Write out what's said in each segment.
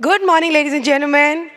Good morning, ladies and gentlemen.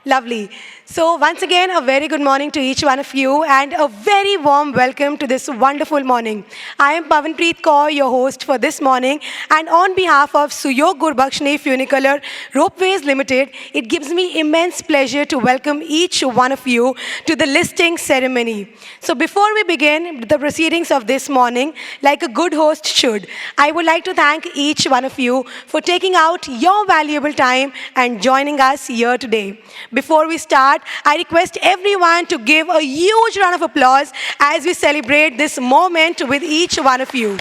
Lovely. So, once again, a very good morning to each one of you and a very warm welcome to this wonderful morning. I am Pavanpreet Kaur, your host for this morning, and on behalf of Suyog Gurbakshne Funicular Ropeways Limited, it gives me immense pleasure to welcome each one of you to the listing ceremony. So, before we begin the proceedings of this morning, like a good host should, I would like to thank each one of you for taking out your valuable time and joining us here today. Before we start, I request everyone to give a huge round of applause as we celebrate this moment with each one of you.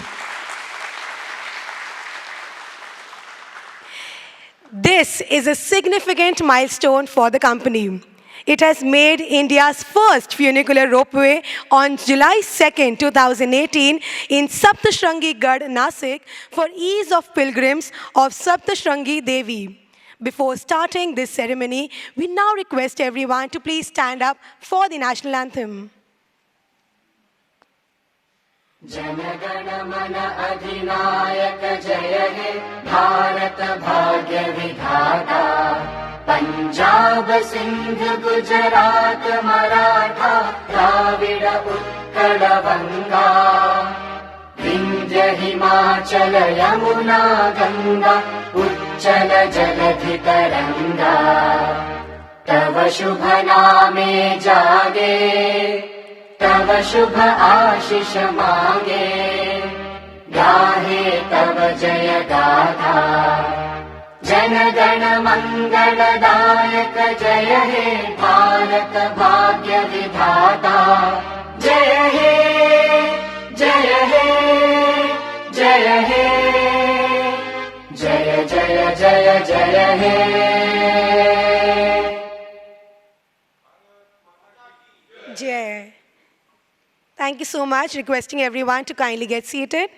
This is a significant milestone for the company. It has made India's first funicular ropeway on July 2nd, 2018 in Saptashrangi Gad, Nasik for ease of pilgrims of Saptashrangi Devi. Before starting this ceremony, we now request everyone to please stand up for the national anthem. जनगण मन अधिनायक जय हे भारत भाग्य विधाता पंजाब सिंध गुजरात मराठा द्राविड़ उत्कल बंगा विंध्य हिमाचल यमुना गंगा उच्चल जलधि तरंगा तव शुभ नामे जागे तव शुभ आशीष मांगे गाहे तव जय गाथा जन गण मंगलदायक जय हे भारत भाग्य विधाता जय हे जय हे जय हे जय जय जय जय हे Jai. Thank you so much. Requesting everyone to kindly get seated.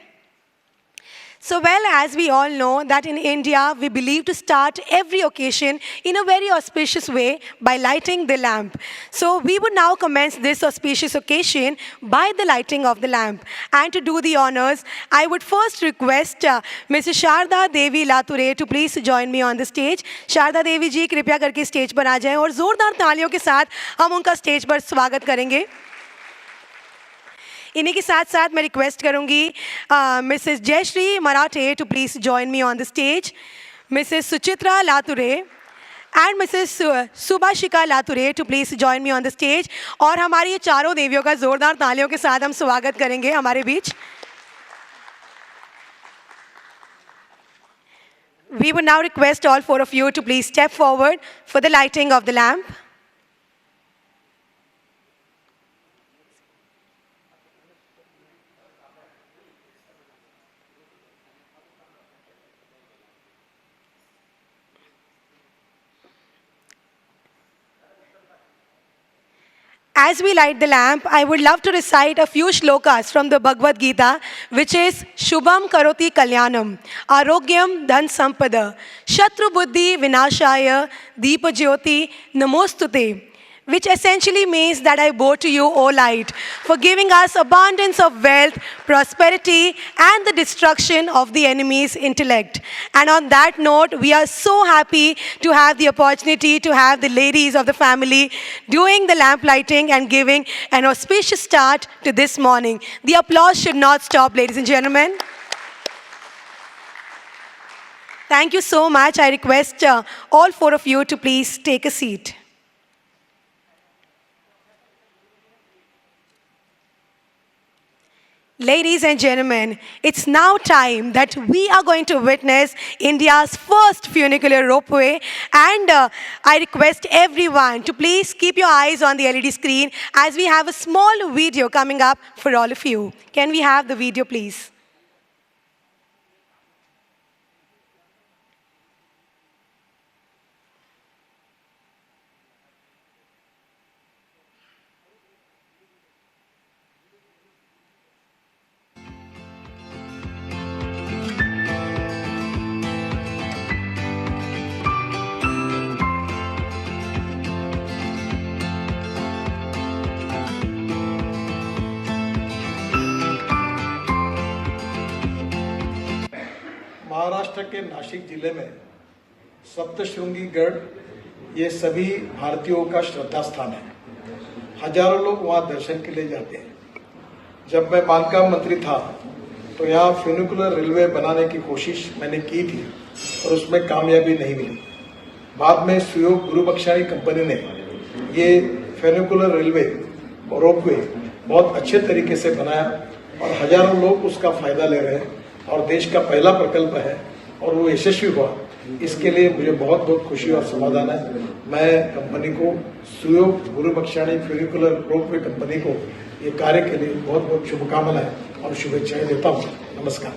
So, well, as we all know that in India, we believe to start every occasion in a very auspicious way by lighting the lamp. So, we would now commence this auspicious occasion by the lighting of the lamp. And to do the honors, I would first request Mrs. Sharda Devi Lature to please join me on the stage. Sharda Devi ji, कृपया करके stage पर आ जाएं और जोरदार तालियों के साथ हम उनका स्टेज पर स्वागत करेंगे. इन्हीं के साथ साथ मैं रिक्वेस्ट करूंगी Mrs Jayashree Marathe to please join me on the stage, Mrs Suchitra Lature and Mrs Subhashika Lature to please join me on the stage. और हमारी ये चारों देवियों का जोरदार तालियों के साथ हम स्वागत करेंगे हमारे बीच. We would now request all four of you to please step forward for the lighting of the lamp. As we light the lamp, I would love to recite a few shlokas from the Bhagavad Gita, which is Shubham Karoti Kalyanam, Arogyam Dhan Sampada, Shatru Buddhi Vinashaya, Deepa Jyoti Namostute, which essentially means that I bow to you, O light, for giving us abundance of wealth, prosperity, and the destruction of the enemy's intellect. And on that note, we are so happy to have the opportunity to have the ladies of the family doing the lamp lighting and giving an auspicious start to this morning. The applause should not stop, ladies and gentlemen. Thank you so much. I request all four of you to please take a seat. Ladies and gentlemen, it's now time that we are going to witness India's first funicular ropeway, and I request everyone to please keep your eyes on the LED screen as we have a small video coming up for all of you. Can we have the video, please? Maharashtra के नासिक जिले में सप्तशृंगी गढ़ ये सभी भारतीयों का श्रद्धा स्थान है। हजारों लोग वहां दर्शन के लिए जाते हैं। जब मैं बांधकाम मंत्री था तो यहाँ फ्यूनिकुलर रेलवे बनाने की कोशिश मैंने की थी और उसमें कामयाबी नहीं मिली। बाद में सुयोग गुरु बख्शानी कंपनी ने ये फ्यूनिकुलर रेलवे और रोपवे बहुत अच्छे तरीके से बनाया और हजारों लोग उसका फायदा ले रहे हैं और देश का पहला प्रकल्प है और वो यशस्वी हुआ। इसके लिए मुझे बहुत बहुत खुशी और समाधान है। मैं कंपनी को सुयोग गुरु बख्शानी फ्यूनिकुलर रोपवे कंपनी को ये कार्य के लिए बहुत बहुत शुभकामनाएं और शुभेच्छाएं देता हूँ। नमस्कार।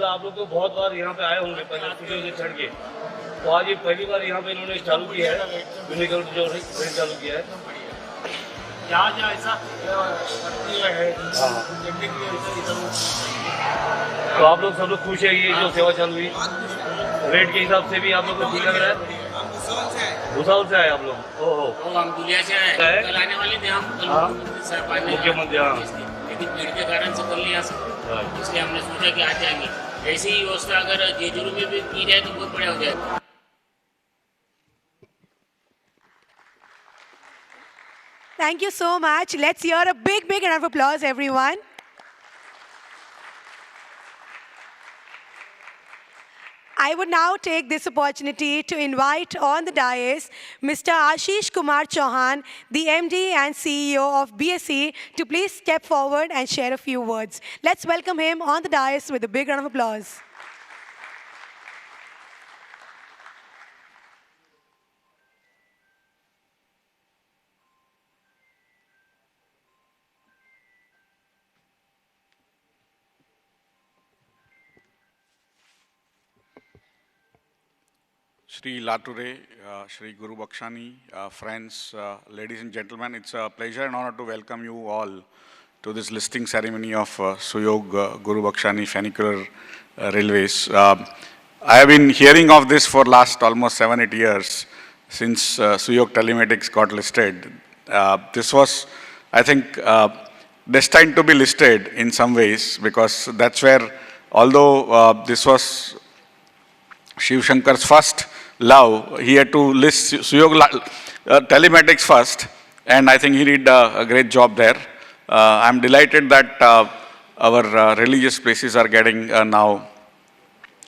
आप लोग तो बहुत बार यहाँ पे आए होंगे पहले स्टूडियो से चढ़ के, तो आज ये पहली बार यहाँ पे इन्होंने चालू किया है, यूनिकल जो ट्रेन चालू किया है। यहाँ ऐसा है तो आप लोग सब लोग खुश है ये जो सेवा चालू हुई? रेट के हिसाब से भी आप लोग को ठीक लग रहा है? भूसावल से आए आप लोग? ओहो, हम दुलिया से आए, कल आने वाले थे हम मुख्यमंत्री। हाँ, लेकिन भीड़ के कारण से कल नहीं आ सकते, इसलिए हमने सोचा कि आ जाएंगे। ऐसी ही व्यवस्था अगर जेजुरू में भी की जाए तो बहुत बढ़िया हो जाएगा। Thank you so much. Let's hear a big round of applause, everyone. I would now take this opportunity to invite on the dais Mr. Ashish Kumar Chauhan, the MD and CEO of BSE, to please step forward and share a few words. Let's welcome him on the dais with a big round of applause. Shri Lature, Shri Guru Bhakshani, friends, ladies and gentlemen, it's a pleasure and honor to welcome you all to this listing ceremony of Suyog Guru Bhakshani Funicular Railways. I have been hearing of this for last almost 7-8 years since Suyog Telematics got listed. This was, I think, destined to be listed in some ways because that's where, although this was Shiv Shankar's first love, he had to list Suyog Telematics first, and I think he did a great job there. I'm delighted that our religious places are getting now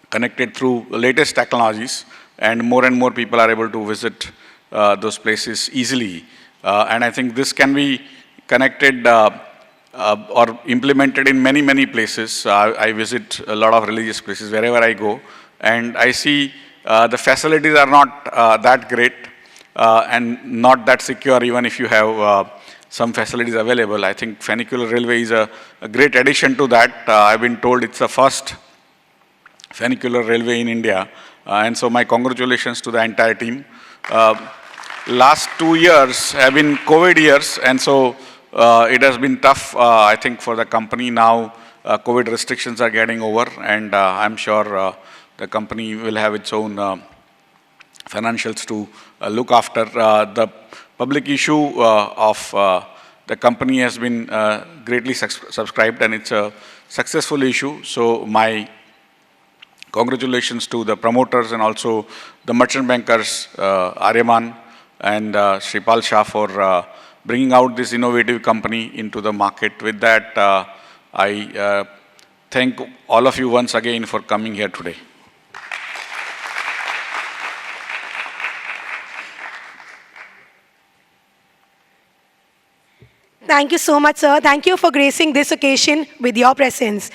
connected through latest technologies, and more people are able to visit those places easily. And I think this can be connected or implemented in many places. I visit a lot of religious places wherever I go, and I see the facilities are not that great and not that secure even if you have some facilities available. I think Funicular Railway is a great addition to that. I've been told it's the first Funicular Railway in India, and so my congratulations to the entire team. Last 2 years have been COVID years, and so it has been tough, I think, for the company. Now COVID restrictions are getting over, and I'm sure the company will have its own financials to look after. The public issue of the company has been greatly subscribed, and it's a successful issue. So my congratulations to the promoters and also the merchant bankers, Aryaman and Shripal Shah, for bringing out this innovative company into the market. With that, I thank all of you once again for coming here today. Thank you so much, sir. Thank you for gracing this occasion with your presence.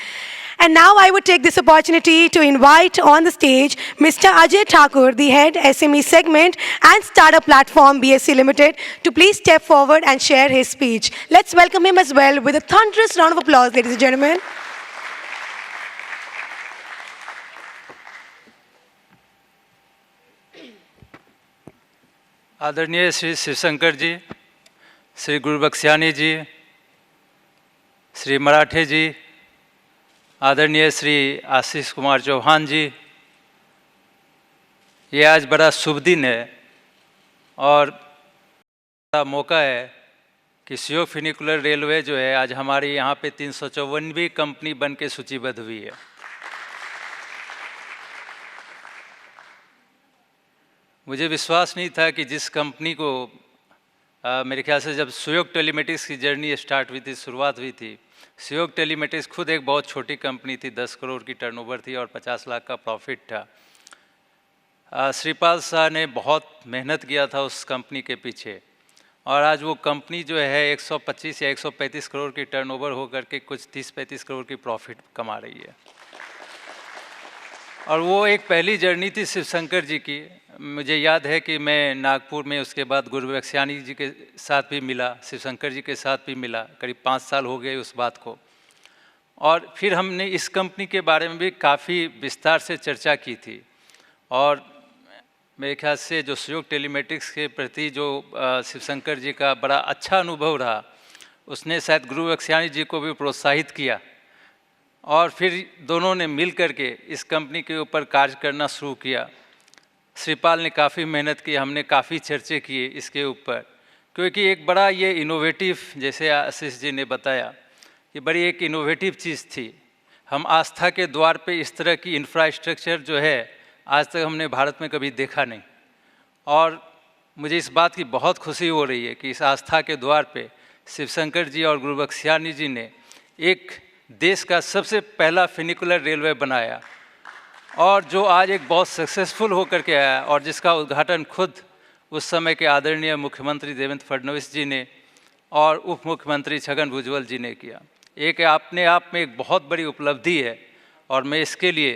And now I would take this opportunity to invite on the stage Mr. Ajay Thakur, the head SME segment and startup platform BSC Limited, to please step forward and share his speech. Let's welcome him as well with a thunderous round of applause, ladies and gentlemen. आदरणीय श्री शिवशंकर जी, श्री गुरु बख्शियानी जी, श्री मराठे जी, आदरणीय श्री आशीष कुमार चौहान जी, ये आज बड़ा शुभ दिन है और बड़ा मौका है कि सुयोग फ्यूनिकुलर रेलवे जो है आज हमारे यहाँ पे 354वीं कंपनी बन के सूचीबद्ध हुई है। मुझे विश्वास नहीं था कि जिस कंपनी को मेरे ख्याल से जब सुयोग टेलीमेटिक्स की जर्नी स्टार्ट हुई थी, शुरुआत हुई थी, सुयोग टेलीमेटिक्स खुद एक बहुत छोटी कंपनी थी, 10 करोड़ की टर्नओवर थी और 50 लाख का प्रॉफिट था। श्रीपाल शाह ने बहुत मेहनत किया था उस कंपनी के पीछे और आज वो कंपनी जो है 125 या 135 करोड़ की टर्नओवर हो करके कुछ 30-35 करोड़ की प्रॉफिट कमा रही है। और वो एक पहली जर्नी थी शिवशंकर जी की। मुझे याद है कि मैं नागपुर में उसके बाद गुरु बख्शियानी जी के साथ भी मिला, शिवशंकर जी के साथ भी मिला, करीब 5 साल हो गए उस बात को। और फिर हमने इस कंपनी के बारे में भी काफ़ी विस्तार से चर्चा की थी और मेरे ख्याल से जो सुयोग टेलीमेटिक्स के प्रति जो शिवशंकर जी का बड़ा अच्छा अनुभव रहा, उसने शायद गुरु बख्शियानी जी को भी प्रोत्साहित किया और फिर दोनों ने मिल कर के इस कंपनी के ऊपर कार्य करना शुरू किया। श्रीपाल ने काफ़ी मेहनत की, हमने काफ़ी चर्चे किए इसके ऊपर, क्योंकि एक बड़ा ये इनोवेटिव, जैसे आशीष जी ने बताया, कि बड़ी एक इनोवेटिव चीज़ थी। हम आस्था के द्वार पे इस तरह की इंफ्रास्ट्रक्चर जो है आज तक हमने भारत में कभी देखा नहीं और मुझे इस बात की बहुत खुशी हो रही है कि इस आस्था के द्वार पे शिवशंकर जी और गुरु बख्शियानी जी ने एक देश का सबसे पहला फ्यूनिकुलर रेलवे बनाया और जो आज एक बहुत सक्सेसफुल होकर के आया और जिसका उद्घाटन खुद उस समय के आदरणीय मुख्यमंत्री देवेंद्र फडणवीस जी ने और उप मुख्यमंत्री छगन भुजबल जी ने किया। एक अपने आप में एक बहुत बड़ी उपलब्धि है और मैं इसके लिए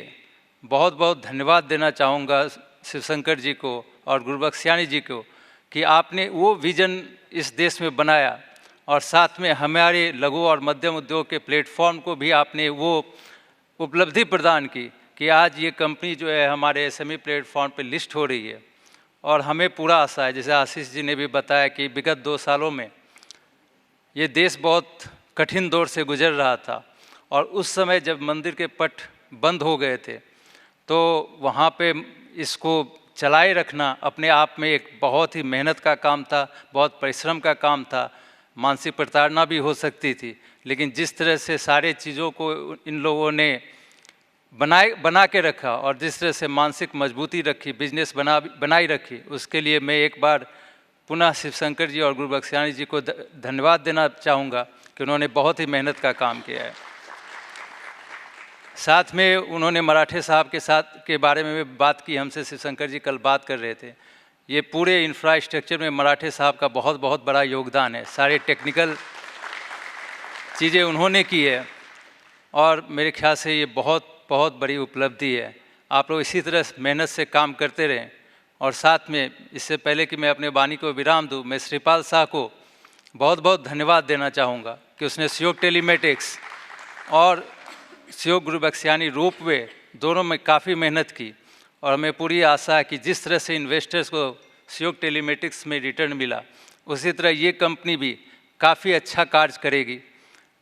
बहुत बहुत धन्यवाद देना चाहूँगा शिवशंकर जी को और गुरु बख्शियानी जी को कि आपने वो विज़न इस देश में बनाया और साथ में हमारे लघु और मध्यम उद्योग के प्लेटफॉर्म को भी आपने वो उपलब्धि प्रदान की कि आज ये कंपनी जो है हमारे एसएमई प्लेटफॉर्म पे लिस्ट हो रही है और हमें पूरा आशा है, जैसे आशीष जी ने भी बताया कि विगत 2 सालों में ये देश बहुत कठिन दौर से गुजर रहा था और उस समय जब मंदिर के पट बंद हो गए थे तो वहाँ पे इसको चलाए रखना अपने आप में एक बहुत ही मेहनत का काम था, बहुत परिश्रम का काम था, मानसिक प्रताड़ना भी हो सकती थी, लेकिन जिस तरह से सारे चीज़ों को इन लोगों ने बना के रखा और जिस तरह से मानसिक मजबूती रखी, बिजनेस बनाई रखी, उसके लिए मैं एक बार पुनः शिवशंकर जी और गुरु बख्शियानी जी को धन्यवाद देना चाहूँगा कि उन्होंने बहुत ही मेहनत का काम किया है। साथ में उन्होंने मराठे साहब के बारे में भी बात की, हमसे शिवशंकर जी कल बात कर रहे थे। ये पूरे इंफ्रास्ट्रक्चर में मराठे साहब का बहुत बहुत बड़ा योगदान है, सारे टेक्निकल चीज़ें उन्होंने की है और मेरे ख्याल से ये बहुत बहुत बड़ी उपलब्धि है। आप लोग इसी तरह मेहनत से काम करते रहें और साथ में इससे पहले कि मैं अपने वाणी को विराम दूं, मैं श्रीपाल शाह को बहुत बहुत धन्यवाद देना चाहूँगा कि उसने सुयोग टेलीमेटिक्स और सुयोग गुरु बख्शियानी रोपवे दोनों में काफ़ी मेहनत की और हमें पूरी आशा है कि जिस तरह से इन्वेस्टर्स को सुयोग टेलीमेटिक्स में रिटर्न मिला, उसी तरह ये कंपनी भी काफ़ी अच्छा कार्य करेगी,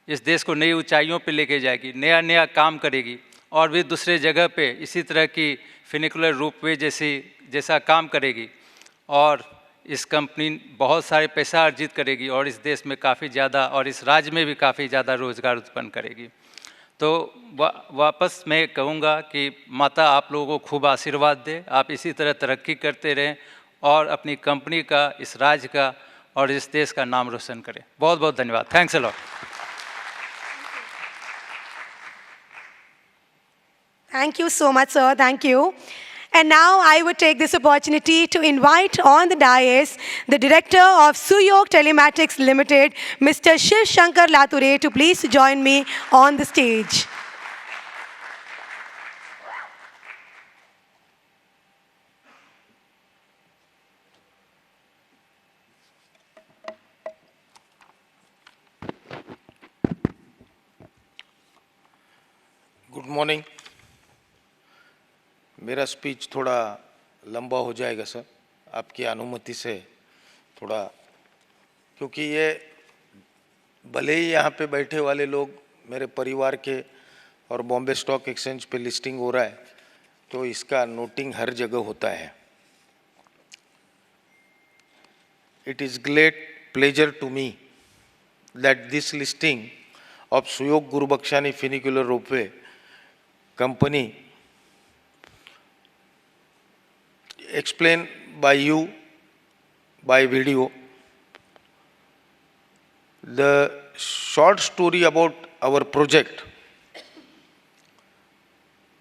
इस देश को नई ऊंचाइयों पे लेके जाएगी, नया नया काम करेगी और भी दूसरे जगह पे इसी तरह की फ्यूनिकुलर रोपवे जैसा काम करेगी और इस कंपनी बहुत सारे पैसा अर्जित करेगी और इस देश में काफ़ी ज़्यादा और इस राज्य में भी काफ़ी ज़्यादा रोजगार उत्पन्न करेगी। तो वापस मैं कहूँगा कि माता आप लोगों को खूब आशीर्वाद दे, आप इसी तरह तरक्की करते रहें और अपनी कंपनी का, इस राज्य का और इस देश का नाम रोशन करें। बहुत बहुत धन्यवाद। Thanks a lot. Thank you so much, sir. Thank you. And now I would take this opportunity to invite on the dais the director of Suyog Telematics Limited, Mr. Shiv Shankar Lature, to please join me on the stage. Good morning. मेरा speech थोड़ा लंबा हो जाएगा sir, आपकी अनुमति से थोड़ा, क्योंकि ये भले ही यहाँ पे बैठे वाले लोग मेरे परिवार के और बॉम्बे स्टॉक एक्सचेंज पे लिस्टिंग हो रहा है, तो इसका नोटिंग हर जगह होता है। It is great pleasure to me that this listing of Suyog Gurbaxani funicular ropeway company explained by you by video the short story about our project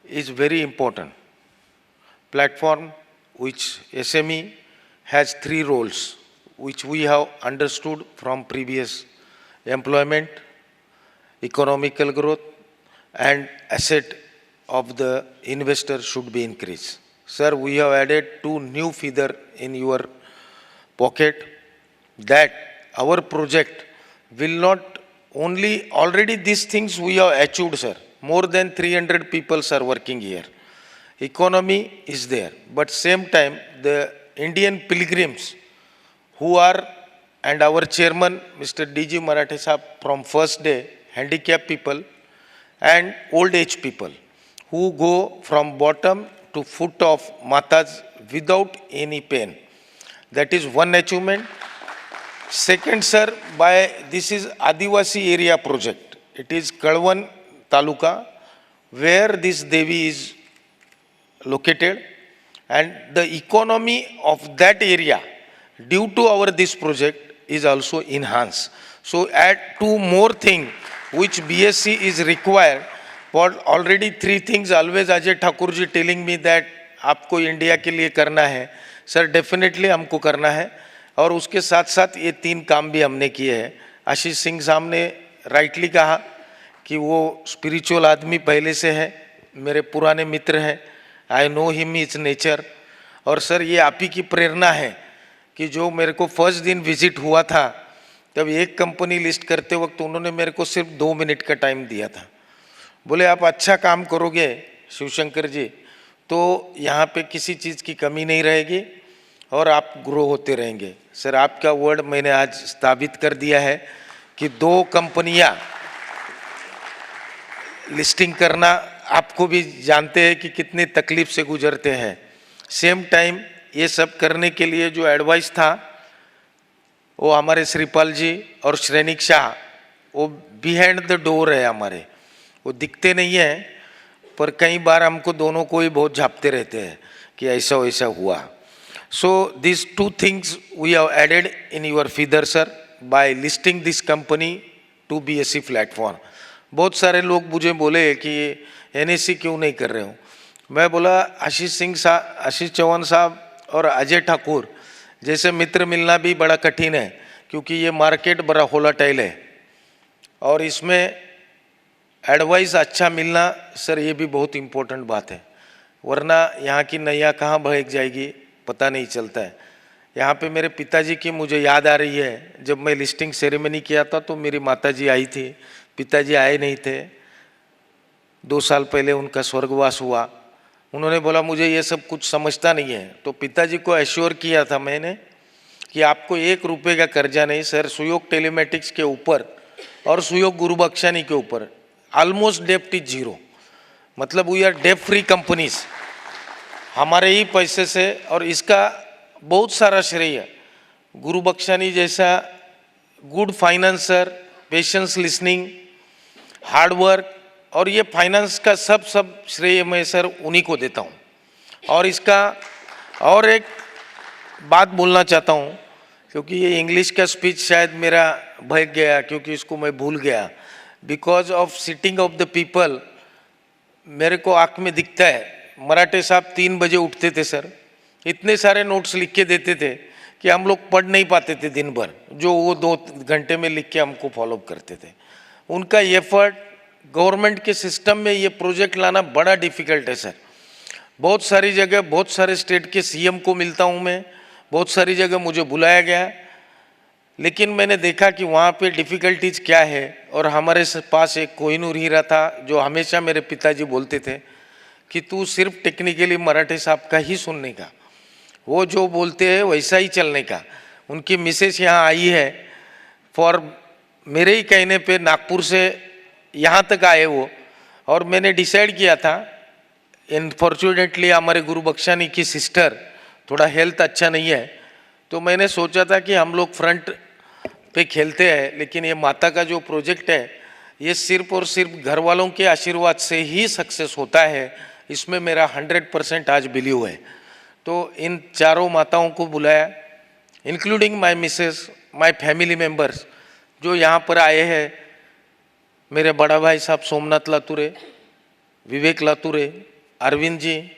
is very important. Platform which SME has 3 roles which we have understood from previous employment, economical growth and asset of the investor should be increased. Sir, we have added 2 new feather in your pocket that our project will not only, already these things we have achieved, sir. More than 300 people are working here. Economy is there, but same time the Indian pilgrims who are, and our chairman Mr. D.G. Marathe Sahab from first day, handicapped people and old age people who go from bottom to foot of matas without any pain. That is one achievement. Second, sir, this is Adivasi area project. It is Kalwan Taluka where this Devi is located, and the economy of that area due to this project is also enhanced. So add 2 more things which BSc is required. For already 3 things always Ajay Thakur ji telling me that आपको India के लिए करना है। Sir definitely हमको करना है, और उसके साथ साथ ये 3 काम भी हमने किए हैं। आशीष सिंह साहब ने राइटली कहा कि वो स्पिरिचुअल आदमी पहले से है, मेरे पुराने मित्र हैं, I know him is nature. और सर ये आप ही की प्रेरणा है कि जो मेरे को फर्स्ट दिन विजिट हुआ था तब एक कंपनी लिस्ट करते वक्त उन्होंने मेरे को सिर्फ 2 मिनट का टाइम दिया था। बोले आप अच्छा काम करोगे शिवशंकर जी तो यहाँ पे किसी चीज़ की कमी नहीं रहेगी और आप ग्रो होते रहेंगे। सर आपका वर्ड मैंने आज स्थापित कर दिया है कि 2 कंपनियाँ लिस्टिंग करना, आपको भी जानते हैं कि कितने तकलीफ से गुजरते हैं। सेम टाइम ये सब करने के लिए जो एडवाइस था वो हमारे श्रीपाल जी और श्रेनिक शाह, वो बिहाइंड द डोर है हमारे, वो दिखते नहीं है पर कई बार हमको दोनों को ही बहुत झापते रहते हैं कि ऐसा वैसा हुआ। So this 2 things we have added in your feather sir by listing this company to BSc platform. बहुत सारे लोग मुझे बोले कि NSE क्यों नहीं कर रहे हो। मैं बोला आशीष चौहान साहब और अजय ठाकुर जैसे मित्र मिलना भी बड़ा कठिन है, क्योंकि ये मार्केट बड़ा वोलेटाइल है और इसमें एडवाइस अच्छा मिलना सर ये भी बहुत इम्पोर्टेंट बात है, वरना यहाँ की नैया कहाँ बह जाएगी पता नहीं चलता है। यहाँ पे मेरे पिताजी की मुझे याद आ रही है, जब मैं लिस्टिंग सेरेमनी किया था तो मेरी माताजी आई थी, पिताजी आए नहीं थे। 2 साल पहले उनका स्वर्गवास हुआ। उन्होंने बोला मुझे ये सब कुछ समझता नहीं है, तो पिताजी को एश्योर किया था मैंने कि आपको 1 रुपये का कर्जा नहीं सर, सुयोग टेलीमेटिक्स के ऊपर और सुयोग गुरुबख्शानी के ऊपर ऑलमोस्ट डेप्ट इज 0, मतलब वी आर डेप्ट फ्री कंपनीज हमारे ही पैसे से। और इसका बहुत सारा श्रेय गुरुबख्शानी जैसा good financer, patience listening, hard work, और ये फाइनेंस का सब श्रेय मैं सर उन्हीं को देता हूँ। और इसका और एक बात बोलना चाहता हूँ, क्योंकि ये इंग्लिश का स्पीच शायद मेरा भग गया क्योंकि इसको मैं भूल गया। Because of sitting of the people मेरे को आँख में दिखता है मराठे साहब 3 बजे उठते थे सर, इतने सारे नोट्स लिख के देते थे कि हम लोग पढ़ नहीं पाते थे दिन भर, जो वो 2 घंटे में लिख के हमको फॉलोअप करते थे। उनका एफर्ट, गवर्नमेंट के सिस्टम में ये प्रोजेक्ट लाना बड़ा डिफिकल्ट है सर। बहुत सारी जगह, बहुत सारे स्टेट के सीएम को मिलता हूँ मैं, बहुत सारी जगह मुझे बुलाया गया, लेकिन मैंने देखा कि वहाँ पे डिफ़िकल्टीज क्या है। और हमारे पास एक कोहिनूर हीरा था जो हमेशा मेरे पिताजी बोलते थे कि तू सिर्फ टेक्निकली मराठे साहब का ही सुनने का, वो जो बोलते हैं वैसा ही चलने का। उनकी मिसेस यहाँ आई है फॉर मेरे ही कहने पे नागपुर से यहाँ तक आए वो, और मैंने डिसाइड किया था, अनफॉर्चुनेटली हमारे गुरु बख्शानी की सिस्टर थोड़ा हेल्थ अच्छा नहीं है, तो मैंने सोचा था कि हम लोग फ्रंट पे खेलते हैं, लेकिन ये माता का जो प्रोजेक्ट है ये सिर्फ और सिर्फ घर वालों के आशीर्वाद से ही सक्सेस होता है, इसमें मेरा 100% आज बिलीव है। तो इन चारों माताओं को बुलाया, including my Mrs, my family members जो यहाँ पर आए हैं, मेरे बड़ा भाई साहब सोमनाथ लातुरे, विवेक लातुरे, अरविंद जी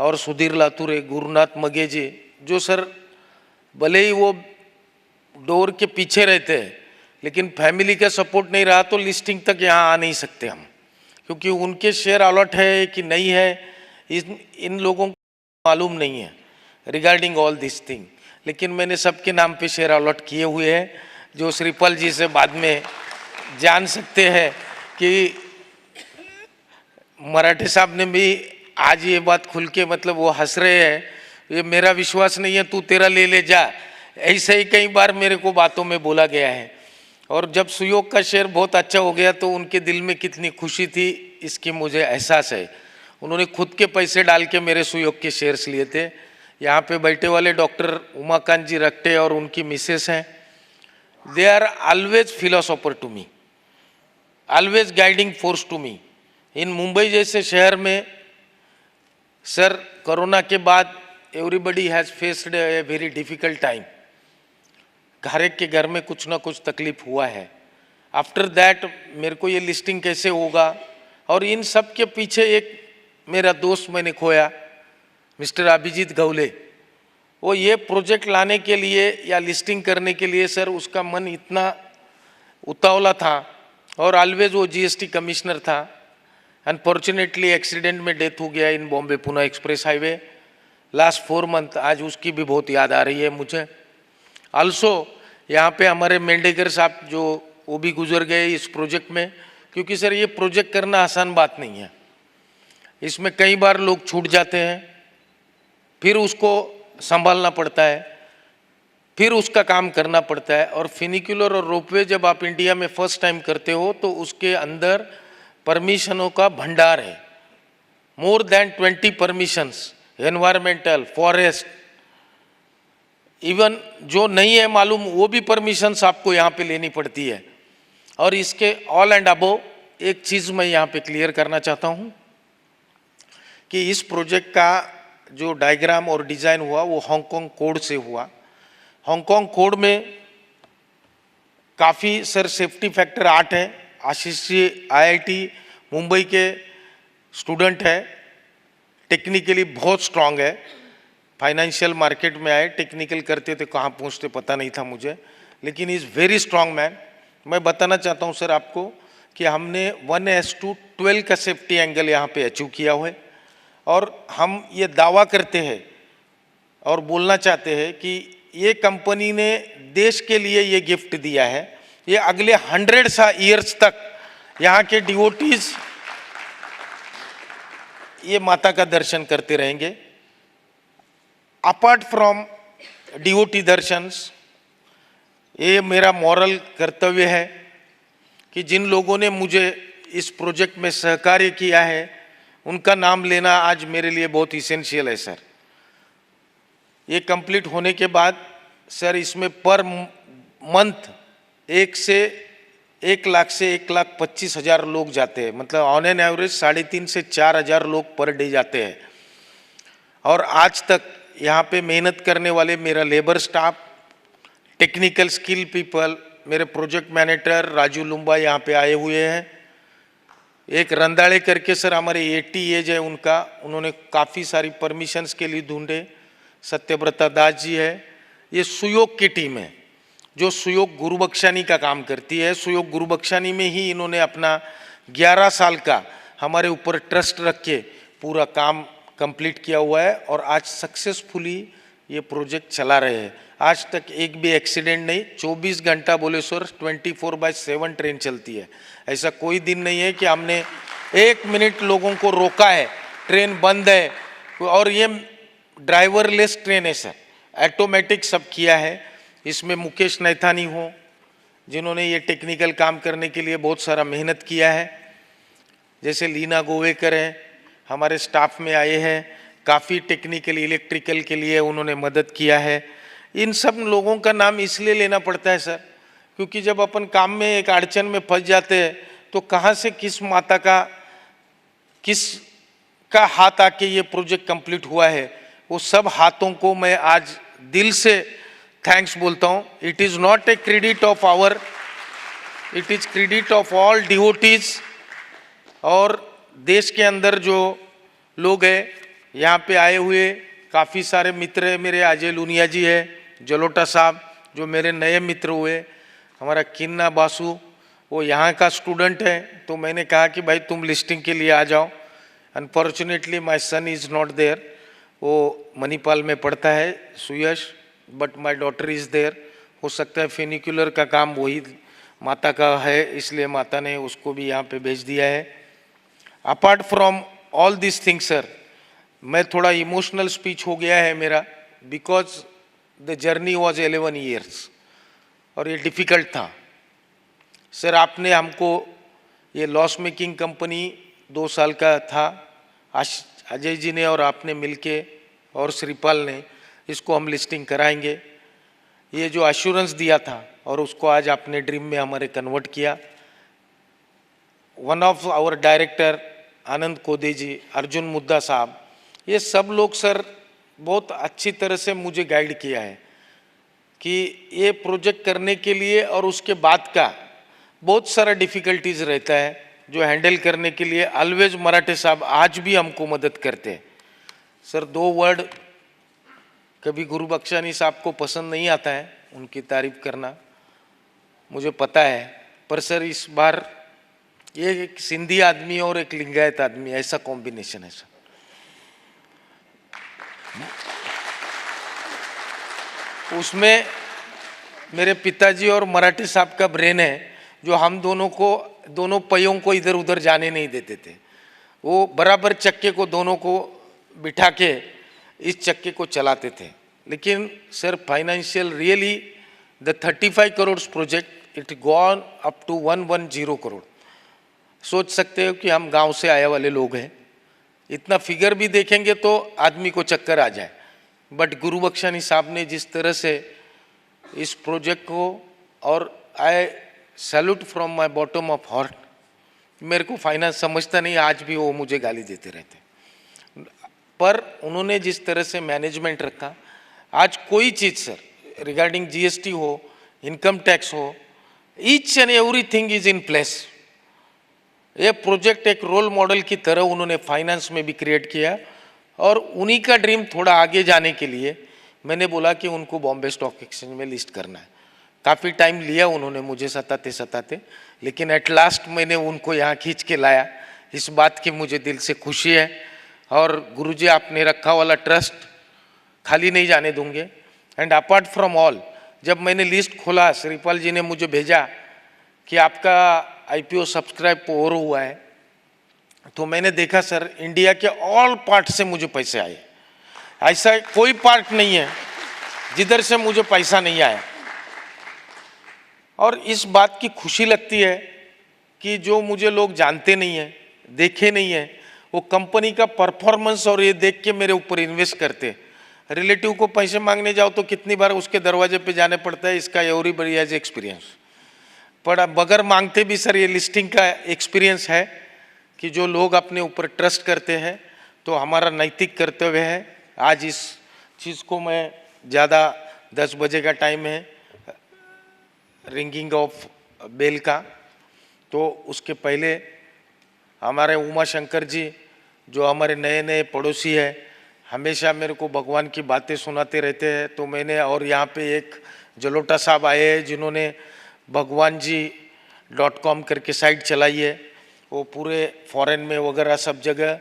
और सुधीर लातुरे, गुरुनाथ मगे जी, जो सर भले ही वो डोर के पीछे रहते हैं, लेकिन फैमिली का सपोर्ट नहीं रहा तो लिस्टिंग तक यहाँ आ नहीं सकते हम, क्योंकि उनके शेयर अलॉट है कि नहीं है इन लोगों को मालूम नहीं है रिगार्डिंग ऑल दिस थिंग। लेकिन मैंने सबके नाम पे शेयर अलॉट किए हुए हैं, जो श्रीपाल जी से बाद में जान सकते हैं कि मराठे साहब ने भी आज ये बात खुल के, मतलब वो हंस रहे हैं, ये मेरा विश्वास नहीं है, तू तेरा ले ले जा, ऐसे ही कई बार मेरे को बातों में बोला गया है। और जब सुयोग का शेयर बहुत अच्छा हो गया तो उनके दिल में कितनी खुशी थी इसकी मुझे एहसास है। उन्होंने खुद के पैसे डाल के मेरे सुयोग के शेयर्स लिए थे। यहाँ पे बैठे वाले डॉक्टर उमाकांत जी रट्टे और उनकी मिसेस हैं, they are always philosopher to me, always guiding force to me. In Mumbai जैसे शहर में सर कोरोना के बाद everybody has faced a very difficult time, हर एक के घर में कुछ ना कुछ तकलीफ हुआ है। आफ्टर दैट मेरे को ये लिस्टिंग कैसे होगा, और इन सब के पीछे एक मेरा दोस्त मैंने खोया, मिस्टर अभिजीत गवले। वो ये प्रोजेक्ट लाने के लिए या लिस्टिंग करने के लिए सर उसका मन इतना उतावला था, और ऑलवेज वो जीएसटी कमिश्नर था। अनफॉर्चुनेटली एक्सीडेंट में डेथ हो गया in Bombay Pune expressway highway last 4 month, आज उसकी भी बहुत याद आ रही है मुझे। आल्सो यहाँ पे हमारे मेंढेकर साहब जो वो भी गुजर गए इस प्रोजेक्ट में, क्योंकि सर ये प्रोजेक्ट करना आसान बात नहीं है, इसमें कई बार लोग छूट जाते हैं, फिर उसको संभालना पड़ता है, फिर उसका काम करना पड़ता है। और फिनिकुलर और रोपवे जब आप इंडिया में फर्स्ट टाइम करते हो तो उसके अंदर परमिशनों का भंडार है, more than 20 permissions, environmental, forest, even जो नहीं है मालूम वो भी परमिशंस आपको यहाँ पे लेनी पड़ती है। और इसके ऑल एंड अबव एक चीज़ मैं यहाँ पे क्लियर करना चाहता हूँ कि इस प्रोजेक्ट का जो डायग्राम और डिज़ाइन हुआ वो हांगकांग कोड से हुआ। हांगकांग कोड में काफ़ी सर सेफ्टी फैक्टर 8 है। आशीष जी आईआईटी मुंबई के स्टूडेंट है, टेक्निकली बहुत स्ट्रांग है, फाइनेंशियल मार्केट में आए, टेक्निकल करते थे कहाँ पहुँचते पता नहीं था मुझे, लेकिन इज़ वेरी स्ट्रांग मैन। मैं बताना चाहता हूँ सर आपको कि हमने 1:12 का सेफ्टी एंगल यहाँ पे अचीव किया हुआ है, और हम ये दावा करते हैं और बोलना चाहते हैं कि ये कंपनी ने देश के लिए ये गिफ्ट दिया है। ये अगले 100 ईयर्स तक यहाँ के डिवोटीज ये माता का दर्शन करते रहेंगे। अपार्ट फ्रॉम डिवोटी दर्शंस, ये मेरा मॉरल कर्तव्य है कि जिन लोगों ने मुझे इस प्रोजेक्ट में सहकार्य किया है उनका नाम लेना आज मेरे लिए बहुत इसेंशियल है सर। ये कंप्लीट होने के बाद सर इसमें पर मंथ 1 लाख से 1,25,000 लोग जाते हैं, मतलब ऑन एन एवरेज 3,500 से 4,000 लोग पर डे जाते हैं। और आज तक यहाँ पे मेहनत करने वाले मेरा labour staff, technical skill people, मेरे प्रोजेक्ट मैनेजर राजू लुम्बा यहाँ पे आए हुए हैं, एक रंदाड़े करके सर हमारे 80 एज है उनका, उन्होंने काफ़ी सारी परमिशंस के लिए ढूंढे। सत्यव्रता दास जी है। ये सुयोग की टीम है जो सुयोग गुरु बख्शानी का काम करती है। सुयोग गुरु बख्शानी में ही इन्होंने अपना 11 साल का हमारे ऊपर ट्रस्ट रख के पूरा काम कंप्लीट किया हुआ है और आज सक्सेसफुली ये प्रोजेक्ट चला रहे हैं। आज तक एक भी एक्सीडेंट नहीं। 24 घंटा बोले सर 24/7 ट्रेन चलती है। ऐसा कोई दिन नहीं है कि हमने 1 मिनट लोगों को रोका है, ट्रेन बंद है। और ये ड्राइवरलेस ट्रेन है सर, ऑटोमेटिक सब किया है। इसमें मुकेश नैथानी हो जिन्होंने ये टेक्निकल काम करने के लिए बहुत सारा मेहनत किया है। जैसे लीना गोवेकर है हमारे स्टाफ में आए हैं, काफ़ी टेक्निकल इलेक्ट्रिकल के लिए उन्होंने मदद किया है। इन सब लोगों का नाम इसलिए लेना पड़ता है सर क्योंकि जब अपन काम में एक अड़चन में फंस जाते हैं तो कहाँ से किस माता का किस का हाथ आके ये प्रोजेक्ट कंप्लीट हुआ है, वो सब हाथों को मैं आज दिल से थैंक्स बोलता हूँ। It is not a credit of our, it is credit of all devotees. और देश के अंदर जो लोग हैं यहाँ पे आए हुए काफ़ी सारे मित्र हैं मेरे। अजय लुनिया जी है, जलोटा साहब जो मेरे नए मित्र हुए, हमारा किन्ना बासु वो यहाँ का स्टूडेंट है। तो मैंने कहा कि भाई तुम लिस्टिंग के लिए आ जाओ। Unfortunately my son is not there, वो मणिपाल में पढ़ता है Suyash, but my daughter is there. हो सकता है फेनिकुलर का काम वही माता का है, इसलिए माता ने उसको भी यहाँ पे भेज दिया है। Apart from all this things sir, मैं थोड़ा इमोशनल स्पीच हो गया है मेरा because the journey was 11 years और ये डिफ़िकल्ट था सर। आपने हमको ये लॉस मेकिंग कंपनी 2 साल का था, अजय जी ने और आपने मिलके और श्रीपाल ने इसको हम लिस्टिंग कराएंगे, ये जो एश्योरेंस दिया था और उसको आज आपने ड्रीम में हमारे कन्वर्ट किया। वन ऑफ आवर डायरेक्टर आनंद कोदे जी, अर्जुन मुद्दा साहब, ये सब लोग सर बहुत अच्छी तरह से मुझे गाइड किया है कि ये प्रोजेक्ट करने के लिए और उसके बाद का बहुत सारा डिफ़िकल्टीज रहता है जो हैंडल करने के लिए ऑलवेज मराठे साहब आज भी हमको मदद करते हैं सर। 2 वर्ड कभी गुरु बख्शानी साहब को पसंद नहीं आता है उनकी तारीफ करना, मुझे पता है, पर सर इस बार ये एक सिंधी आदमी और एक लिंगायत आदमी ऐसा कॉम्बिनेशन है सर। उसमें मेरे पिताजी और मराठी साहब का ब्रेन है जो हम दोनों पहियों को इधर उधर जाने नहीं देते थे। वो बराबर चक्के को दोनों को बिठा के इस चक्के को चलाते थे। लेकिन sir financial really the 35 crore project it gone up to 110 crore. सोच सकते हो कि हम गांव से आए वाले लोग हैं, इतना फिगर भी देखेंगे तो आदमी को चक्कर आ जाए। बट गुरु बख्शानी साहब ने जिस तरह से इस प्रोजेक्ट को, और आई salute from my bottom of heart, मेरे को फाइनेंस समझता नहीं, आज भी वो मुझे गाली देते रहते, पर उन्होंने जिस तरह से मैनेजमेंट रखा, आज कोई चीज़ सर रिगार्डिंग जीएसटी हो, इनकम टैक्स हो, each and everything is in place. ये प्रोजेक्ट एक रोल मॉडल की तरह उन्होंने फाइनेंस में भी क्रिएट किया। और उन्हीं का ड्रीम थोड़ा आगे जाने के लिए मैंने बोला कि उनको बॉम्बे स्टॉक एक्सचेंज में लिस्ट करना है। काफ़ी टाइम लिया उन्होंने मुझे सताते, लेकिन एट लास्ट मैंने उनको यहाँ खींच के लाया। इस बात की मुझे दिल से खुशी है। और गुरुजी आपने रखा वाला ट्रस्ट खाली नहीं जाने दूंगे। एंड अपार्ट फ्रॉम ऑल, जब मैंने लिस्ट खोला, श्रीपाल जी ने मुझे भेजा कि आपका IPO सब्सक्राइब और हुआ है, तो मैंने देखा सर इंडिया के ऑल पार्ट से मुझे पैसे आए। ऐसा कोई पार्ट नहीं है जिधर से मुझे पैसा नहीं आया। और इस बात की खुशी लगती है कि जो मुझे लोग जानते नहीं हैं, देखे नहीं हैं, वो कंपनी का परफॉर्मेंस और ये देख के मेरे ऊपर इन्वेस्ट करते। रिलेटिव को पैसे मांगने जाओ तो कितनी बार उसके दरवाजे पे जाने पड़ता है, इसका एवरीबॉडी हैज एक्सपीरियंस। पर बगैर मांगते भी सर ये लिस्टिंग का एक्सपीरियंस है कि जो लोग अपने ऊपर ट्रस्ट करते हैं, तो हमारा नैतिक कर्तव्य है। आज इस चीज़ को मैं ज़्यादा 10 बजे का टाइम है रिंगिंग ऑफ बेल का, तो उसके पहले हमारे उमा शंकर जी जो हमारे नए नए पड़ोसी हैं, हमेशा मेरे को भगवान की बातें सुनाते रहते हैं। तो मैंने, और यहाँ पे एक जलोटा साहब आए हैं जिन्होंने भगवान जी .com करके साइट चलाई है। वो पूरे फॉरेन में वगैरह सब जगह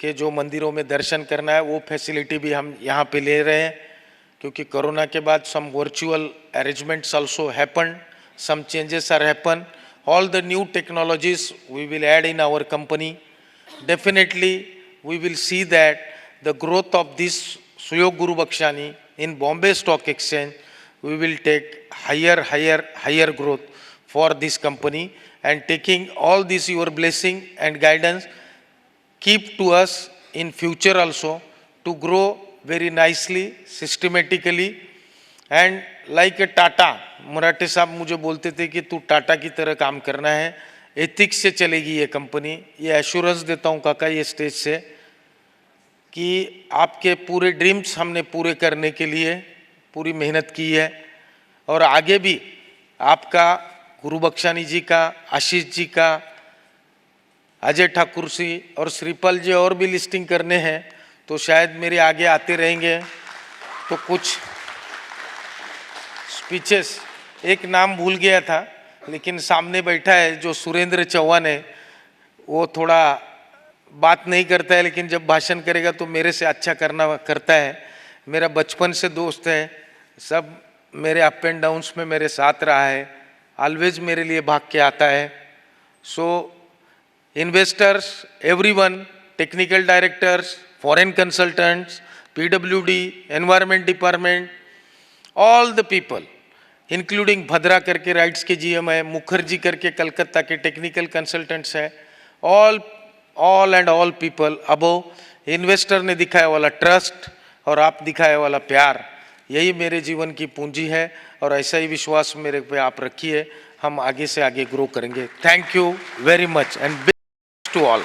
के जो मंदिरों में दर्शन करना है वो फैसिलिटी भी हम यहाँ पे ले रहे हैं, क्योंकि कोरोना के बाद some virtual arrangements also happen, some changes are happen. All the new technologies we will add in our company. Definitely we will see that the growth of this Suyog Guru Bakshani in Bombay Stock Exchange, we will take higher growth for this company, and taking all this your blessing and guidance keep to us in future also to grow very nicely, systematically, and like a Tata, मराठे साहब मुझे बोलते थे कि तू टाटा की तरह काम करना है, एथिक्स से चलेगी ये कंपनी. ये एश्योरेंस देता हूँ काका ये स्टेज से कि आपके पूरे ड्रीम्स हमने पूरे करने के लिए पूरी मेहनत की है, और आगे भी आपका, गुरु बख्शानी जी का, आशीष जी का, अजय ठाकुर जी और श्रीपाल जी और भी लिस्टिंग करने हैं, तो शायद मेरे आगे आते रहेंगे. तो कुछ स्पीचेस, एक नाम भूल गया था लेकिन सामने बैठा है जो सुरेंद्र चौहान है, वो थोड़ा बात नहीं करता है, लेकिन जब भाषण करेगा तो मेरे से अच्छा करता है. मेरा बचपन से दोस्त है, सब मेरे अप एंड डाउन्स में मेरे साथ रहा है, ऑलवेज मेरे लिए भाग के आता है. So investors, everyone, technical directors, foreign consultants, PWD, environment department, all the people including Bhadra करके राइट्स के जीएम है, मुखर्जी करके कलकत्ता के टेक्निकल कंसल्टेंट्स है, all and all people above. Investor ने दिखाया वाला ट्रस्ट और आप दिखाए वाला प्यार, यही मेरे जीवन की पूंजी है, और ऐसा ही विश्वास मेरे पे आप रखिए. हम आगे से आगे ग्रो करेंगे. Thank you very much and best to all.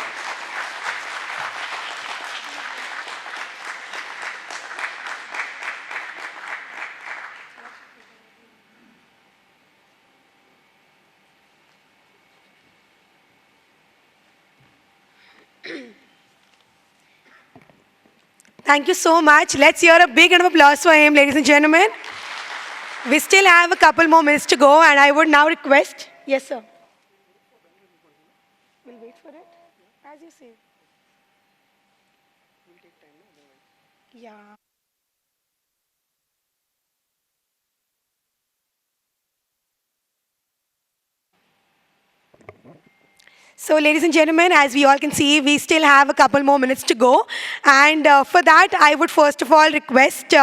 Thank you so much. Let's hear a big round of applause for him, ladies and gentlemen. We still have a couple more minutes to go, and I would now request. Yes, sir. We'll wait for it, as you say. We'll take time, no? Yeah. So, ladies and gentlemen, as we all can see, we still have a couple more minutes to go. And for that, I would first of all request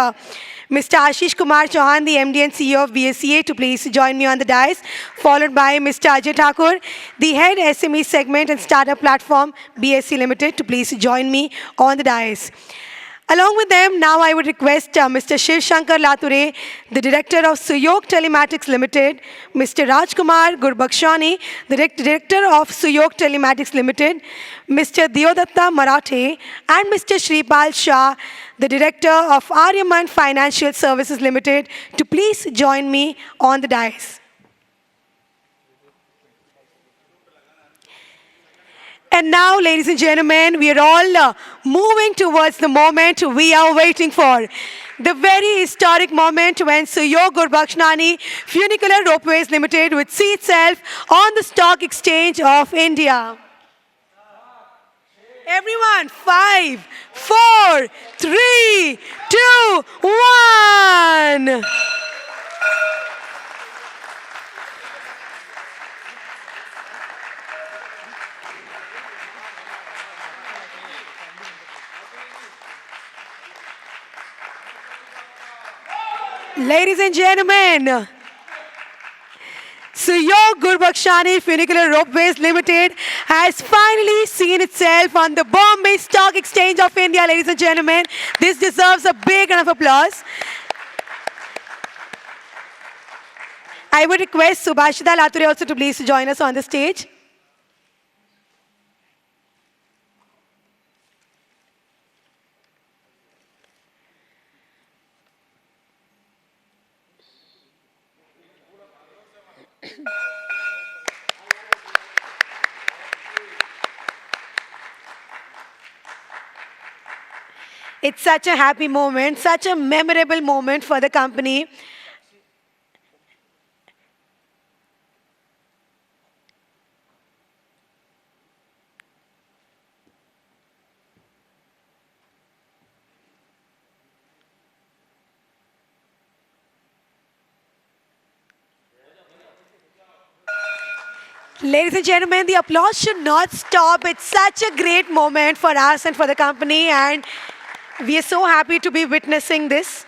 Mr. Ashish Kumar Chauhan, the MD and CEO of BSCA, to please join me on the dais, followed by Mr. Ajay Thakur, the head SME segment and startup platform, BSC Limited, to please join me on the dais. Along with them, now I would request Mr. Shiv Shankar Lature, the Director of Suyog Telematics Limited, Mr. Rajkumar Gurbakshani, the Director of Suyog Telematics Limited, Mr. Deodatta Marathe, and Mr. Shripal Shah, the Director of Aryaman Financial Services Limited, to please join me on the dais. And now, ladies and gentlemen, we are all moving towards the moment we are waiting for. The very historic moment when Suyog Gurbakshnani Funicular Ropeways Limited would see itself on the Stock Exchange of India. Everyone, 5, 4, 3, 2, 1. Ladies and gentlemen, Suyog Gurbakshani Funicular Ropeways Limited has finally seen itself on the Bombay Stock Exchange of India, ladies and gentlemen. This deserves a big round of applause. I would request Subhashita Lature also to please join us on the stage. It's such a happy moment, such a memorable moment for the company. Ladies and gentlemen, the applause should not stop. It's such a great moment for us and for the company, and we are so happy to be witnessing this.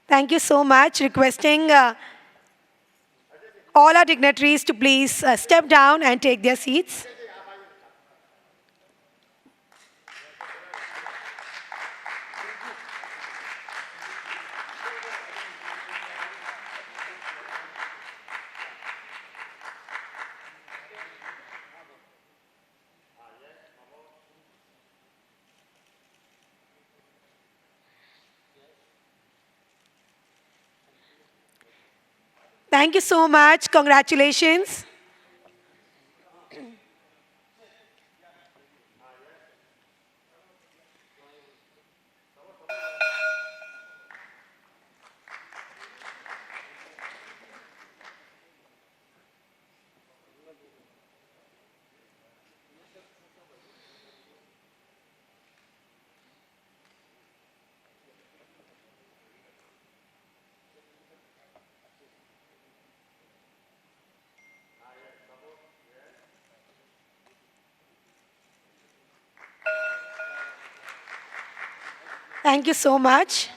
Thank you so much. Requesting all our dignitaries to please step down and take their seats. Thank you so much. Congratulations. Thank you so much.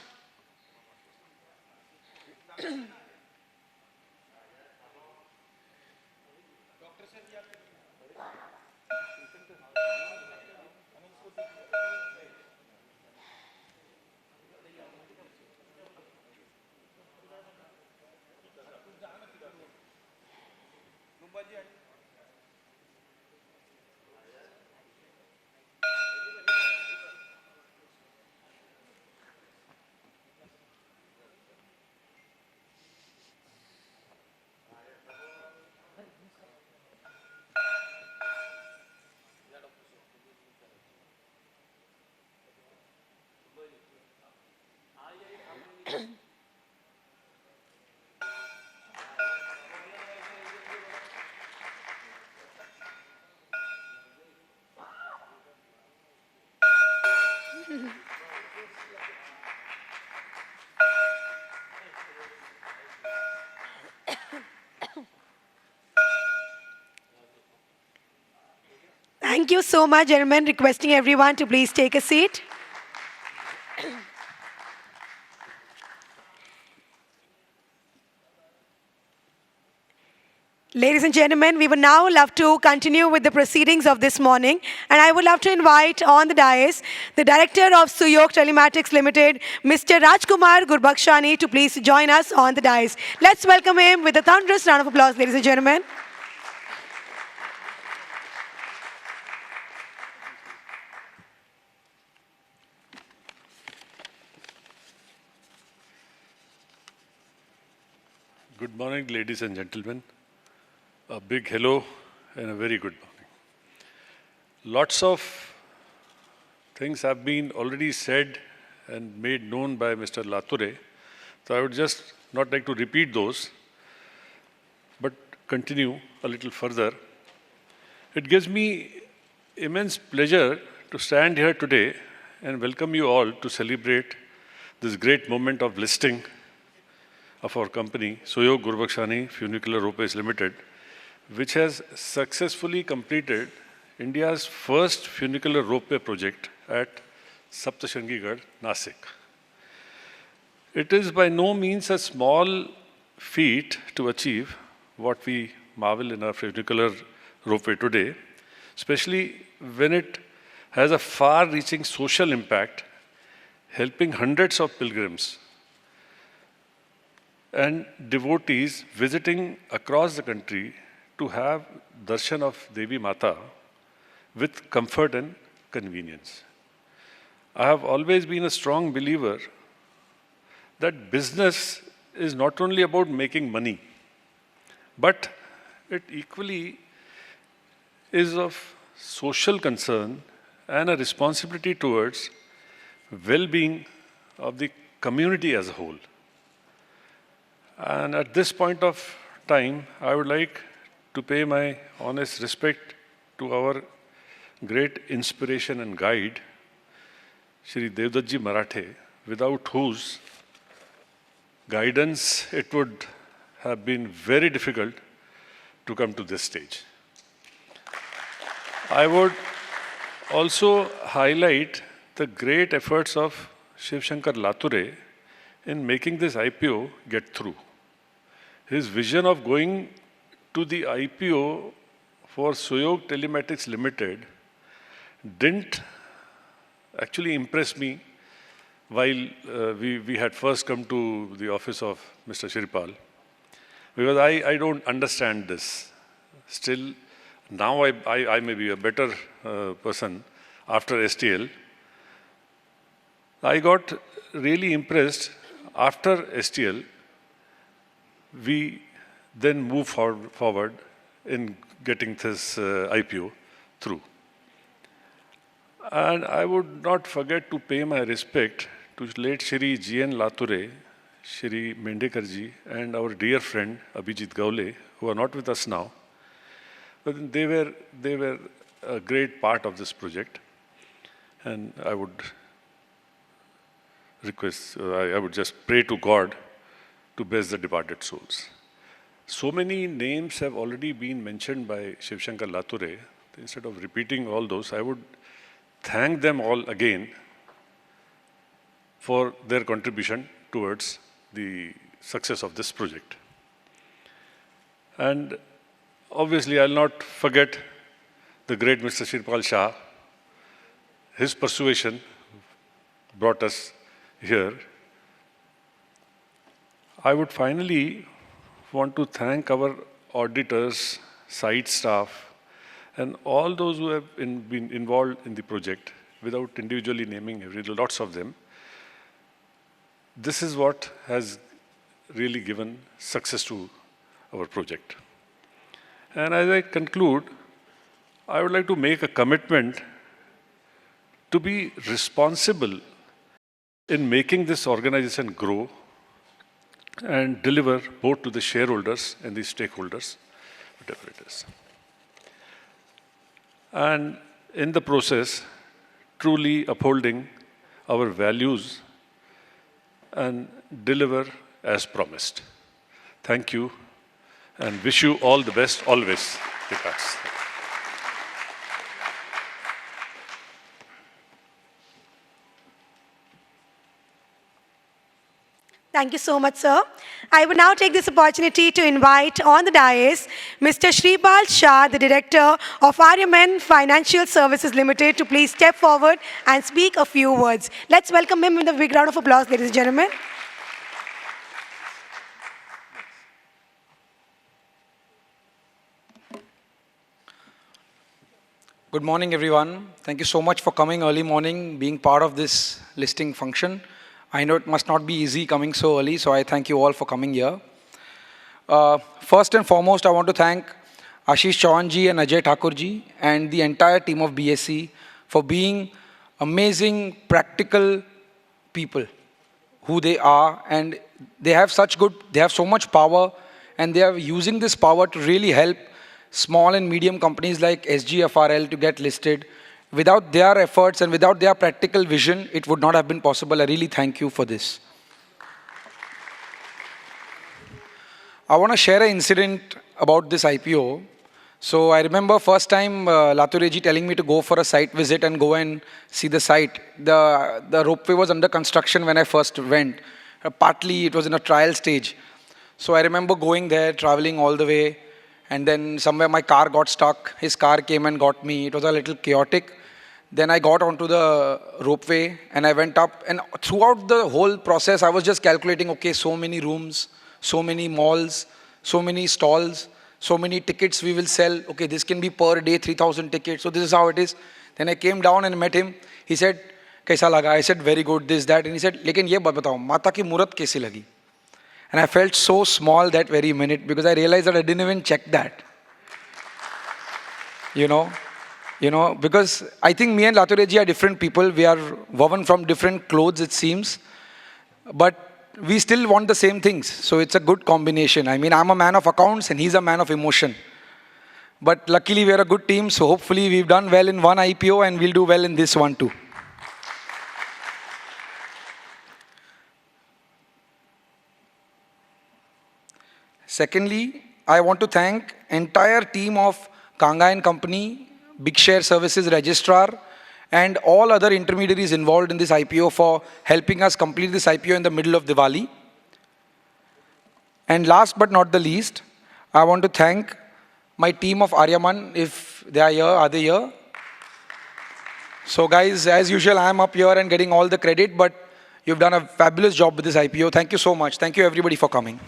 Thank you so much, gentlemen. Requesting everyone to please take a seat. Ladies and gentlemen, we would now love to continue with the proceedings of this morning. And I would love to invite on the dais the Director of Suyog Telematics Limited, Mr. Rajkumar Gurbakshani, to please join us on the dais. Let's welcome him with a thunderous round of applause, ladies and gentlemen. Good morning, ladies and gentlemen. A big hello and a very good morning. Lots of things have been already said and made known by Mr. Lature, so I would just not like to repeat those, but continue a little further. It gives me immense pleasure to stand here today and welcome you all to celebrate this great moment of listing of our company, Suyog Gurbakshani Funicular Ropeways Limited, which has successfully completed India's first funicular ropeway project at Saptashangigarh, Nasik. It is by no means a small feat to achieve what we marvel in our funicular ropeway today, especially when it has a far-reaching social impact, helping hundreds of pilgrims and devotees visiting across the country to have darshan of Devi Mata with comfort and convenience. I have always been a strong believer that business is not only about making money, but it equally is of social concern and a responsibility towards well-being of the community as a whole. And at this point of time, I would like to pay my honest respect to our great inspiration and guide, Shri Devdutt Ji Marathe, without whose guidance it would have been very difficult to come to this stage. I would also highlight the great efforts of Shiv Shankar Lature in making this IPO get through. His vision of going to the IPO for Suyog Telematics Limited didn't actually impress me while we had first come to the office of Mr. Shirpal, because I don't understand this. Still, now I may be a better person after STL. I got really impressed after STL. We then moved forward in getting this IPO through. And I would not forget to pay my respect to late Shri G.N. Lature, Shri Mendekarji, and our dear friend Abhijit Gaule, who are not with us now. But they were a great part of this project. And I would request, I would just pray to God to bless the departed souls. So many names have already been mentioned by Shiv Shankar Lature. Instead of repeating all those, I would thank them all again for their contribution towards the success of this project. And obviously, I'll not forget the great Mr. Shirpal Shah. His persuasion brought us here. I would finally want to thank our auditors, site staff, and all those who have been involved in the project, without individually naming lots of them. This is what has really given success to our project. And as I conclude, I would like to make a commitment to be responsible in making this organization grow and deliver both to the shareholders and the stakeholders, whatever it is. And in the process, truly upholding our values and deliver as promised. Thank you and wish you all the best always. Regards. Thank you so much, sir. I would now take this opportunity to invite on the dais Mr. Shreepal Shah, the Director of Aryaman Financial Services Limited, to please step forward and speak a few words. Let's welcome him with a big round of applause, ladies and gentlemen. Good morning, everyone. Thank you so much for coming early morning, being part of this listing function. I know it must not be easy coming so early, so I thank you all for coming here. First and foremost, I want to thank Ashish Chauhanji and Ajay Thakurji and the entire team of BSC for being amazing, practical people who they are, and they have so much power, and they are using this power to really help small and medium companies like SGFRL to get listed. Without their efforts and without their practical vision, it would not have been possible. I really thank you for this. I want to share an incident about this IPO. So I remember first time Latureji telling me to go for a site visit and go and see the site. The ropeway was under construction when I first went. Partly it was in a trial stage. So I remember going there, traveling all the way, and then somewhere my car got stuck. His car came and got me. It was a little chaotic. Then I got onto the ropeway and I went up. And throughout the whole process, I was just calculating, okay, so many rooms, so many malls, so many stalls. so many tickets we will sell. Okay, this can be per day 3,000 tickets. So this is how it is. Then I came down and met him. He said, "Kaisa laga?" I said, "Very good, this, that." And he said, "Lekin ye batao, Mata ki murat kaisi lagi?" And I felt so small that very minute because I realized that I didn't even check that. You know, because I think me and Latureji are different people. We are woven from different clothes, it seems. But we still want the same things. So it's a good combination. I mean, I'm a man of accounts and he's a man of emotion. But luckily, we're a good team. So hopefully, we've done well in one IPO and we'll do well in this one too. Secondly, I want to thank entire team of Kanga and Company, Big Share Services Registrar, and all other intermediaries involved in this IPO for helping us complete this IPO in the middle of Diwali. And last but not the least, I want to thank my team of Aryaman, if they are here, are they here? So guys, as usual, I am up here and getting all the credit, but you've done a fabulous job with this IPO. Thank you so much. Thank you everybody for coming.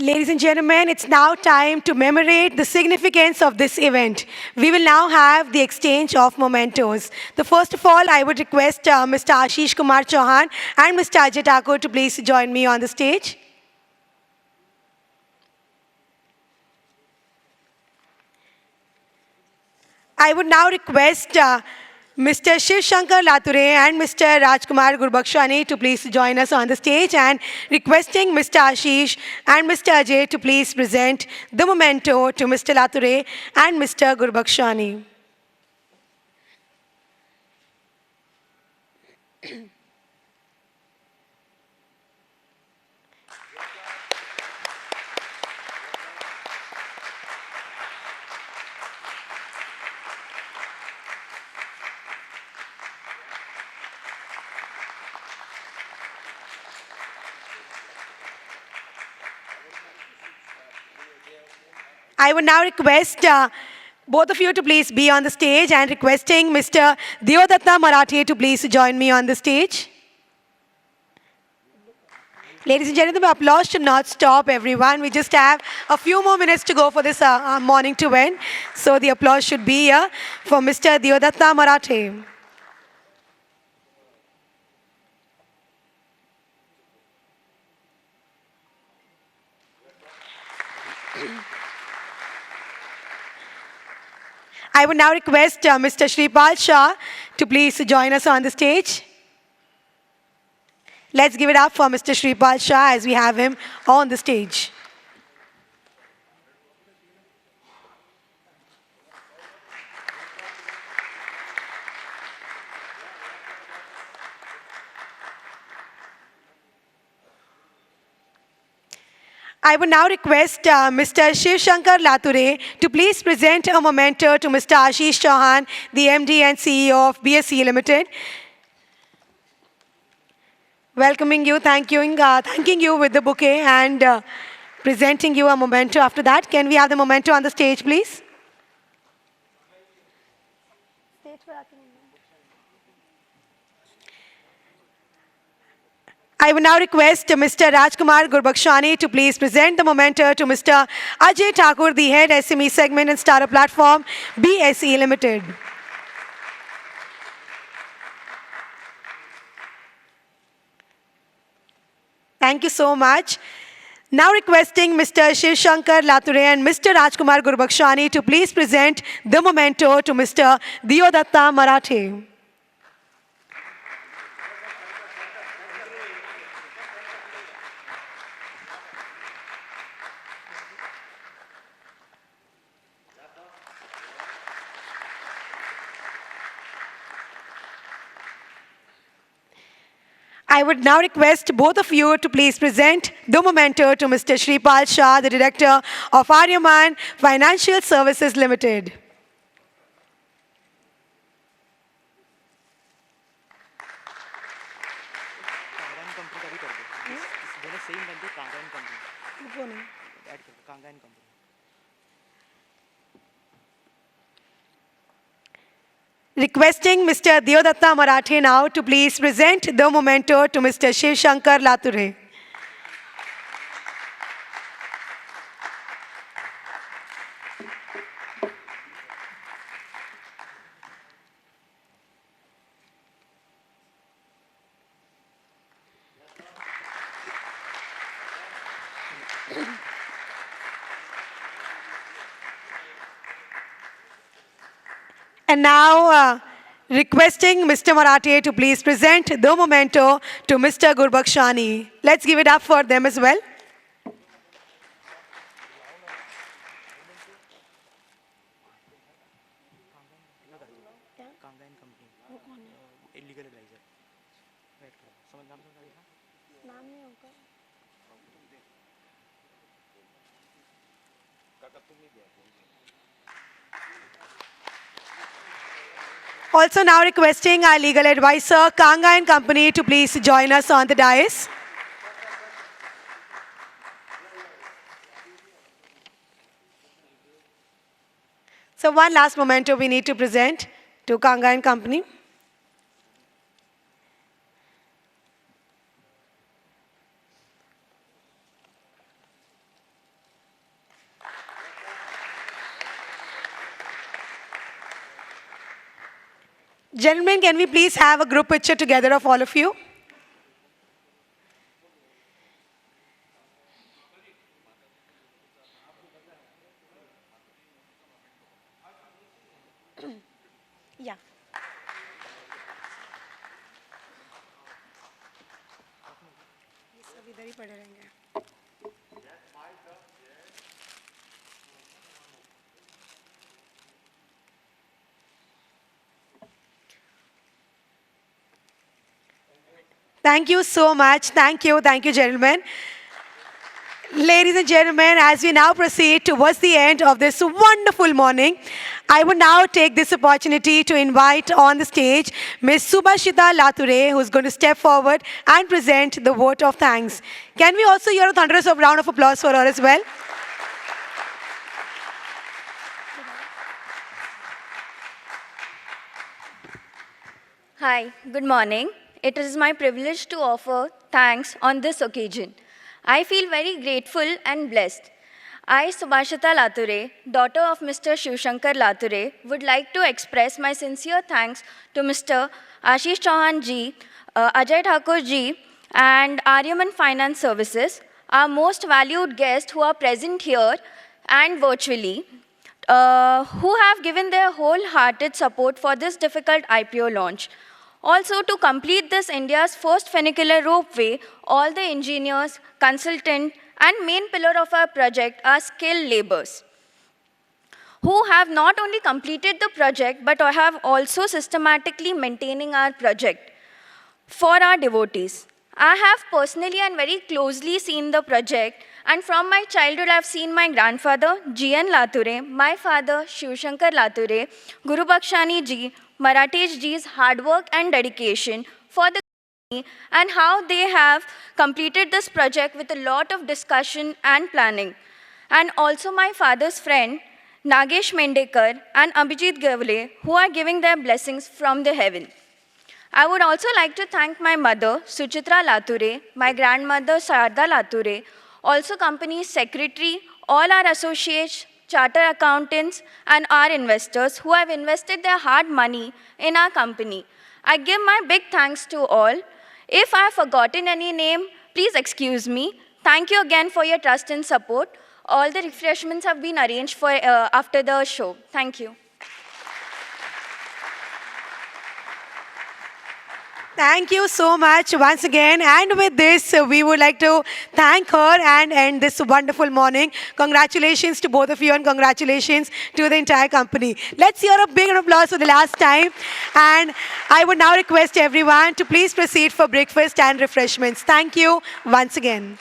Ladies and gentlemen, it's now time to commemorate the significance of this event. We will now have the exchange of mementos. The first of all, I would request Mr. Ashish Kumar Chauhan and Mr. Ajay Thakur to please join me on the stage. I would now request Mr. Shiv Shankar Lature and Mr. Rajkumar Gurbakshani to please join us on the stage, and requesting Mr. Ashish and Mr. Ajay to please present the memento to Mr. Lature and Mr. Gurbakshani. I would now request both of you to please be on the stage, and requesting Mr. Deodatta Marathe to please join me on the stage. Ladies and gentlemen, the applause should not stop, everyone. We just have a few more minutes to go for this morning to end. So the applause should be here for Mr. Deodatta Marathe. I would now request Mr. Shripal Shah to please join us on the stage. Let's give it up for Mr. Shripal Shah as we have him on the stage. I would now request Mr. Shiv Shankar Lature to please present a memento to Mr. Ashish Chauhan, the MD and CEO of BSE Limited. Welcoming you, thanking you with the bouquet and presenting you a memento after that. Can we have the memento on the stage, please? I will now request Mr. Rajkumar Gurbakshani to please present the memento to Mr. Ajay Thakur, the head SME segment and startup platform, BSE Limited. Thank you so much. Now requesting Mr. Shiv Shankar Lature and Mr. Rajkumar Gurbakshani to please present the memento to Mr. Deodatta Marathe. I would now request both of you to please present the memento to Mr. Shripal Shah, the Director of Aryaman Financial Services Limited. Requesting Mr. Deodatta Marathe now to please present the memento to Mr. Shiv Shankar Lature. And now, requesting Mr. Marathe to please present the memento to Mr. Gurbakshani. Let's give it up for them as well. Also now requesting our legal advisor, Kanga and Company, to please join us on the dais. So one last memento we need to present to Kanga and Company. Gentlemen, can we please have a group picture together of all of you? Yeah. Thank you so much. Thank you, gentlemen. Ladies and gentlemen, as we now proceed towards the end of this wonderful morning, I would now take this opportunity to invite on the stage Ms. Subhashita Lature, who is going to step forward and present the vote of thanks. Can we also hear a thunderous round of applause for her as well? Hi, good morning. It is my privilege to offer thanks on this occasion. I feel very grateful and blessed. I, Subhashita Lature, daughter of Mr. Shiv Shankar Lature, would like to express my sincere thanks to Mr. Ashish Chauhan ji, Ajay Thakur ji, and Aryaman Finance Services, our most valued guests who are present here and virtually, who have given their wholehearted support for this difficult IPO launch. Also, to complete this India's first funicular ropeway, all the engineers, consultant, and main pillar of our project are skilled laborers who have not only completed the project but have also systematically maintaining our project for our devotees. I have personally and very closely seen the project, and from my childhood I have seen my grandfather G.N. Lature, my father Shiv Shankar Lature, Guru Bakshani ji, Marathe ji's hard work and dedication for the company, and how they have completed this project with a lot of discussion and planning. And also my father's friend Nagesh Mendekar and Abhijit Gavle, who are giving their blessings from the heaven. I would also like to thank my mother Suchitra Lature, my grandmother Sarda Lature, also company secretary, all our associates, chartered accountants, and our investors who have invested their hard money in our company. I give my big thanks to all. If I have forgotten any name, please excuse me. Thank you again for your trust and support. All the refreshments have been arranged for after the show. Thank you. Thank you so much once again. And with this, we would like to thank her and end this wonderful morning. Congratulations to both of you and congratulations to the entire company. Let's hear a big applause for the last time. And I would now request everyone to please proceed for breakfast and refreshments. Thank you once again.